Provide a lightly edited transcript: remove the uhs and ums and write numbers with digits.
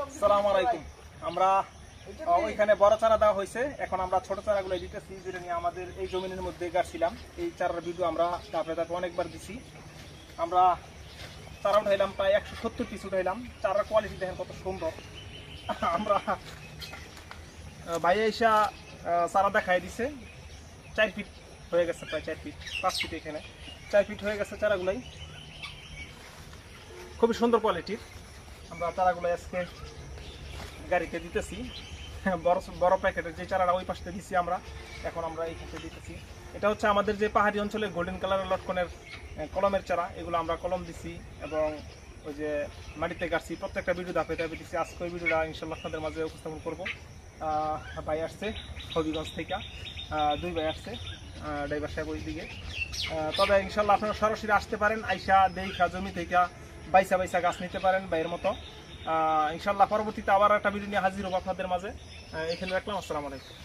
আসসালামু আলাইকুম। আমরা ওইখানে বড় চারা দেওয়া হয়েছে, এখন আমরা ছোট চারাগুলো দিতেছি, যেটা নিয়ে আমাদের এই জমিনের মধ্যে গাড়ছিলাম। এই চারার ভিডিও আমরা ধাপে ধাপে অনেকবার দিছি। আমরা চারা উঠাইলাম প্রায় 170 পিস উঠাইলাম। চারার কোয়ালিটি দেখেন কত সুন্দর। আমরা ভাইয়া এসা চারা দেখাই দিছে, 4 ফিট হয়ে গেছে, প্রায় 4 ফিট 5 ফিট, এখানে 4 ফিট হয়ে গেছে চারাগুলাই। খুবই সুন্দর কোয়ালিটির। আমরা চারাগুলো আজকে গাড়িতে দিতেছি, বড় বড় প্যাকেটের যে চারাটা ওই পাশে দিচ্ছি আমরা, এখন আমরা এই পাশে দিতেছি। এটা হচ্ছে আমাদের যে পাহাড়ি অঞ্চলে গোল্ডেন কালারের লটকনের কলমের চারা, এগুলো আমরা কলম দিছি এবং ওই যে মাটিতে গাছছি। প্রত্যেকটা ভিডিও ধাপে ধাপে দিচ্ছি। আজকে ওই ভিডিওটা ইনশাল্লাহ আপনাদের মাঝে উপস্থাপন করবো। ভাই আসছে হবিগঞ্জ থেকে, 2 ভাই আসছে ড্রাইভার সাহেব ওই দিকে। তবে ইনশাল্লাহ আপনারা সরাসরি আসতে পারেন, আইসা দেখা জমি থেকে বাইসা বাইসা গাছ নিতে পারেন ভাইয়ের মতো। ইনশাল্লাহ পরবর্তীতে আবার একটা ভিডিও নিয়ে হাজির হবো আপনাদের মাঝে। এখানে রাখলাম। আসসালামু আলাইকুম।